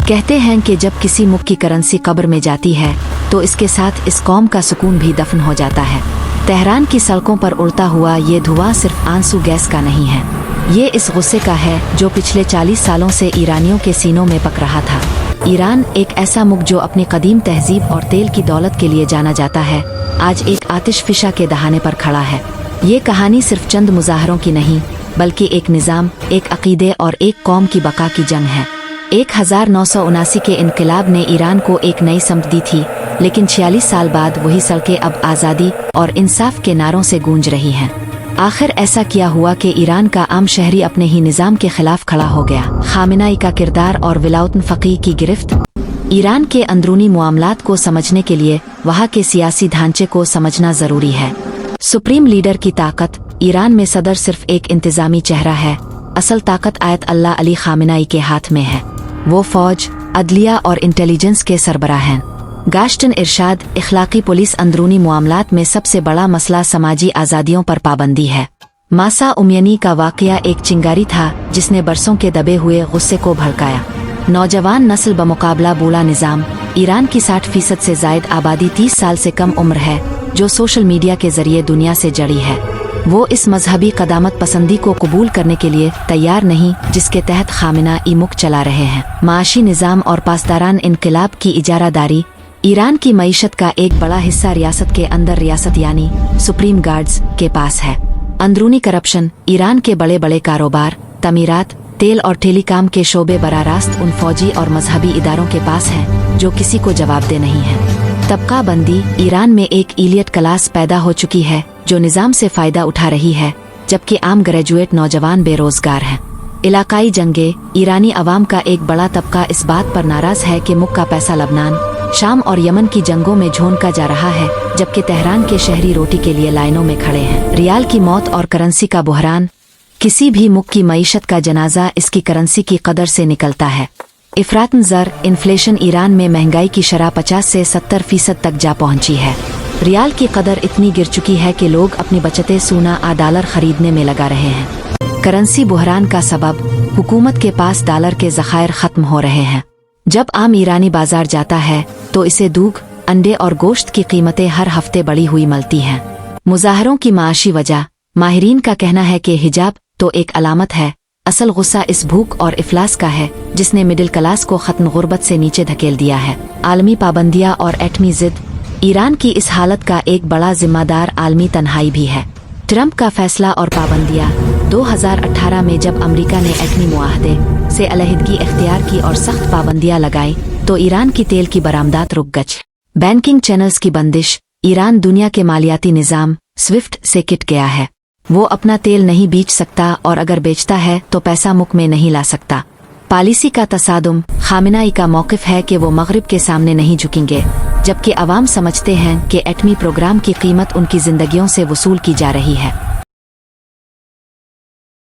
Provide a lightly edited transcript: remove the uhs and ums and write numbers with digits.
कहते हैं कि जब किसी मुल्क की करेंसी कब्र में जाती है तो इसके साथ इस कौम का सुकून भी दफन हो जाता है। तेहरान की सड़कों पर उड़ता हुआ ये धुआं सिर्फ आंसू गैस का नहीं है, ये इस गुस्से का है जो पिछले 40 सालों से ईरानियों के सीनों में पक रहा था। ईरान एक ऐसा मुल्क जो अपनी कदीम तहजीब और तेल की दौलत के लिए जाना जाता है, आज एक आतिशफिशा के दहाने पर खड़ा है। ये कहानी सिर्फ चंद मुजाहरों की नहीं बल्कि एक निज़ाम, एक अकीदे और एक कौम की बका की जंग है। 1979 के इनकलाब ने ईरान को एक नई समत दी थी, लेकिन 46 साल बाद वही सड़कें अब आज़ादी और इंसाफ के नारों से गूंज रही हैं। आखिर ऐसा क्या हुआ कि ईरान का आम शहरी अपने ही निज़ाम के खिलाफ खड़ा हो गया? खामेनेई का किरदार और विलाउतन फ़क़ीह की गिरफ्त। ईरान के अंदरूनी मामलात को समझने के लिए वहाँ के सियासी ढांचे को समझना ज़रूरी है। सुप्रीम लीडर की ताकत। ईरान में सदर सिर्फ एक इंतज़ामी चेहरा है, असल ताकत आयतुल्लाह अली खामेनेई के हाथ में है। वो फौज, अदलिया और इंटेलिजेंस के सरबराह हैं। गाश्तन इरशाद, इखलाकी पुलिस। अंदरूनी मामलात में सबसे बड़ा मसला समाजी आज़ादियों पर पाबंदी है। मासा उमयनी का वाकया एक चिंगारी था जिसने बरसों के दबे हुए गुस्से को भड़काया। नौजवान नस्ल बमुकाबला बूढ़ा निज़ाम। ईरान की 60% से जायद आबादी 30 साल से कम उम्र है, जो सोशल मीडिया के जरिए दुनिया से जड़ी है। वो इस मजहबी कदामत पसंदी को कबूल करने के लिए तैयार नहीं जिसके तहत खामेनेई मुल्क चला रहे हैं। माशी निज़ाम और पासदारान इनकलाब की इजारादारी। ईरान की मईशत का एक बड़ा हिस्सा रियासत के अंदर रियासत यानी सुप्रीम गार्ड्स के पास है। अंदरूनी करप्शन। ईरान के बड़े बड़े कारोबार, तमीरात, तेल और टेलीकॉम के शोबे बराह रास्त उन फौजी और मजहबी इदारों के पास हैं जो किसी को जवाबदेह नहीं है। तबका बंदी। ईरान में एक इलियट क्लास पैदा हो चुकी है जो निज़ाम से फ़ायदा उठा रही है, जबकि आम ग्रेजुएट नौजवान बेरोजगार हैं। इलाकाई जंगे। ईरानी अवाम का एक बड़ा तबका इस बात पर नाराज है कि मुल्क का पैसा लबनान, शाम और यमन की जंगों में झोंका जा रहा है, जबकि तेहरान के शहरी रोटी के लिए लाइनों में खड़े हैं। रियाल की मौत और करेंसी का बुहरान। किसी भी मुल्क की मईशत का जनाजा इसकी करेंसी की कदर से निकलता है। इफरातन ज़र। इन्फ्लेशन। ईरान में महंगाई की शरह 50 से 70% तक जा पहुंची है। रियाल की कदर इतनी गिर चुकी है कि लोग अपनी बचतें सोना आ डॉलर खरीदने में लगा रहे हैं। करेंसी बुहरान का सबब। हुकूमत के पास डॉलर के ज़खायर ख़त्म हो रहे हैं। जब आम ईरानी बाजार जाता है तो इसे दूध, अंडे और गोश्त की कीमतें हर हफ्ते बढ़ी हुई मिलती हैं। मुजाहरों की माशी वजह। माहिरीन का कहना है कि हिजाब तो एक अलामत है, असल गुस्सा इस भूख और इफलास का है जिसने मिडिल क्लास को खत्म गुर्बत से नीचे धकेल दिया है। आलमी पाबंदियां और एटमी जिद। ईरान की इस हालत का एक बड़ा जिम्मेदार आलमी तन्हाई भी है। ट्रंप का फैसला और पाबंदियां। 2018 में जब अमेरिका ने एटमी मुआहदे से अलहदगी इख्तियार की और सख्त पाबंदियां लगाई तो ईरान की तेल की बरामदात रुक गई। बैंकिंग चैनल्स की बंदिश। ईरान दुनिया के मालियाती निज़ाम स्विफ्ट से किट गया है। वो अपना तेल नहीं बेच सकता और अगर बेचता है तो पैसा मुल्क में नहीं ला सकता। पॉलिसी का तसादुम। खामेनेई का मौक़िफ़ है कि वो मगरिब के सामने नहीं झुकेंगे, जबकि अवाम समझते हैं कि एटमी प्रोग्राम की कीमत उनकी जिंदगियों से वसूल की जा रही है।